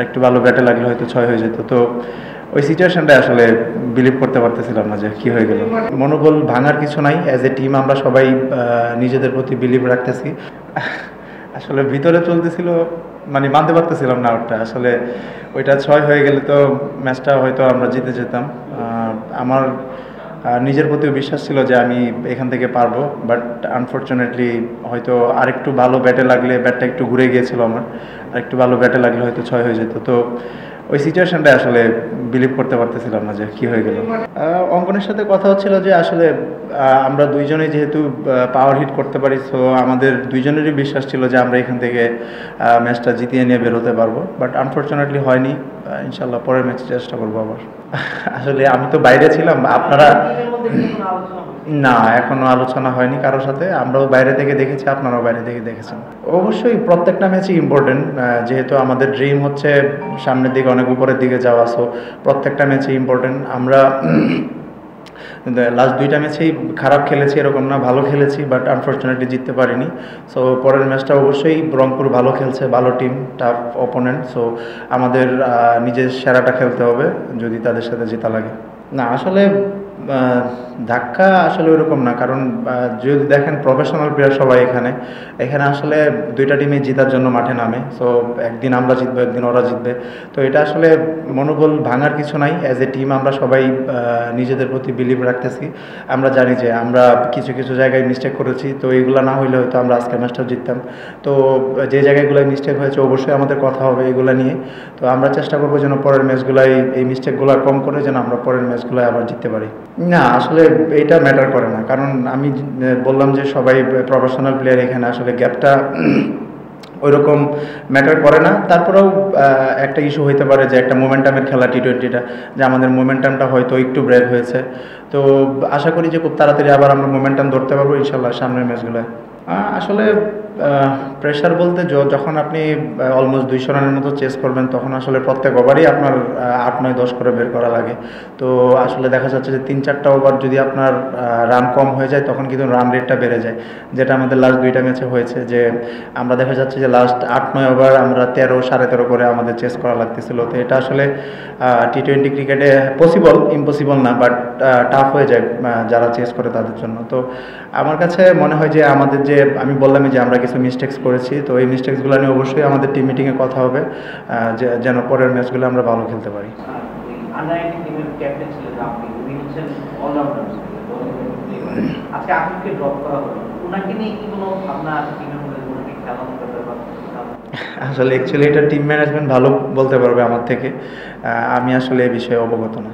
একটু ভালো ব্যাটে লাগলে হয়তো 6 হয়ে যেত। তো ওই সিচুয়েশনটা আসলে বিলিভ করতে পারতেছিলাম না যে কি হয়ে গেল। মনোবল ভাঙার কিছু নাই। অ্যাজ এ টিম আমরা সবাই নিজেদের প্রতি বিলিভ রাখতেছি। আসলে ভিতরে চলতেছিল, মানে মানতে পারতেছিলাম না ওটা আসলে। ওইটা 6 হয়ে গেলে তো ম্যাচটা হয়তো আমরা জিতে যেতাম। আমার নিজের প্রতিও বিশ্বাস ছিল যে আমি এখান থেকে পারবো, বাট আনফর্চুনেটলি হয়তো আরেকটু ভালো ব্যাটে লাগলে, ব্যাটটা একটু ঘুরে গিয়েছিল আমার, আরেকটু ভালো ব্যাটে লাগলে হয়তো 6 হয়ে যেত। তো ওই সিচুয়েশনটা আসলে বিলিভ করতে পারতেছিলাম না যে কি হয়ে গেল। অঙ্কনের সাথে কথা হচ্ছিল যে আসলে আমরা দুইজনেই যেহেতু পাওয়ার হিট করতে পারি, সো আমাদের দুইজনেরই বিশ্বাস ছিল যে আমরা এখান থেকে ম্যাচটা জিতিয়ে নিয়ে বের হতে পারবো, বাট আনফর্চুনেটলি হয়নি। ইনশাল্লাহ পরের ম্যাচে চেষ্টা করবো আবার। আসলে আমি তো বাইরে ছিলাম, আপনারা না এখনো আলোচনা হয়নি কারোর সাথে। আমরাও বাইরে থেকে দেখেছি, আপনারাও বাইরে থেকে দেখেছেন। অবশ্যই প্রত্যেকটা ম্যাচই ইম্পর্টেন্ট, যেহেতু আমাদের ড্রিম হচ্ছে সামনের দিকে অনেক উপরের দিকে যাওয়া, সো প্রত্যেকটা ম্যাচই ইম্পর্টেন্ট। আমরা লাস্ট দুইটা ম্যাচেই খারাপ খেলেছি এরকম না, ভালো খেলেছি, বাট আনফর্চুনেটলি জিততে পারিনি। সো পরের ম্যাচটা অবশ্যই রংপুর ভালো খেলছে, ভালো টিম, টাফ অপোনেন্ট। সো আমাদের নিজের সেরাটা খেলতে হবে যদি তাদের সাথে জেতা লাগে। না আসলে ধাক্কা আসলে ওরকম না, কারণ যদি দেখেন প্রফেশনাল প্লেয়ার সবাই এখানে এখানে আসলে দুইটা টিমই জেতার জন্য মাঠে নামে। সো একদিন আমরা জিতবো, একদিন ওরা জিতবে। তো এটা আসলে মনোবল ভাঙার কিছু নাই। অ্যাজ এ টিম আমরা সবাই নিজেদের প্রতি বিলিভ রাখতেছি। আমরা জানি যে আমরা কিছু কিছু জায়গায় মিস্টেক করেছি, তো এইগুলো না হইলে হয়তো আমরা আজকের ম্যাচটাও জিততাম। তো যে জায়গাগুলোয় মিস্টেক হয়েছে অবশ্যই আমাদের কথা হবে এগুলো নিয়ে। তো আমরা চেষ্টা করবো যেন পরের ম্যাচগুলোয় এই মিস্টেকগুলো কম করে যেন আমরা পরের ম্যাচগুলোয় আবার জিততে পারি। না আসলে এইটা ম্যাটার করে না, কারণ আমি বললাম যে সবাই প্রফেশনাল প্লেয়ার, এখানে আসলে গ্যাপটা ওইরকম ম্যাটার করে না। তারপরেও একটা ইস্যু হইতে পারে যে একটা মোমেন্টামের খেলা টি-20টা, যে আমাদের মোমেন্টামটা হয়তো একটু ব্রেক হয়েছে। তো আশা করি যে খুব তাড়াতাড়ি আবার আমরা মোমেন্টাম ধরতে পারবো ইনশাল্লাহ সামনের ম্যাচগুলোয়। আসলে প্রেশার বলতে যখন আপনি অলমোস্ট 200 রানের মতো চেস করবেন, তখন আসলে প্রত্যেক ওভারই আপনার 8, 9, 10 করে বের করা লাগে। তো আসলে দেখা যাচ্ছে যে 3-4টা ওভার যদি আপনার রান কম হয়ে যায়, তখন কিন্তু রান রেটটা বেড়ে যায়, যেটা আমাদের লাস্ট দুইটা ম্যাচে হয়েছে। যে আমরা দেখা যাচ্ছে যে লাস্ট 8-9 ওভার আমরা 13, 13.5 করে আমাদের চেস করা লাগতেছিল। তো এটা আসলে টি-20 ক্রিকেটে পসিবল, ইম্পসিবল না, বাট টাফ হয়ে যায় যারা চেস করে তাদের জন্য। তো আমার কাছে মনে হয় যে আমাদের যে আমি বললামই যে আমরা কিছু মিস্টেক্স করেছি, তো এই মিস্টেক্সগুলো নিয়ে অবশ্যই আমাদের টিম মিটিংয়ে কথা হবে, যেন পরের ম্যাচগুলো আমরা ভালো খেলতে পারি। আসলে অ্যাকচুয়ালি এটা টিম ম্যানেজমেন্ট ভালো বলতে পারবে আমার থেকে, আমি আসলে এই বিষয়ে অবগত না।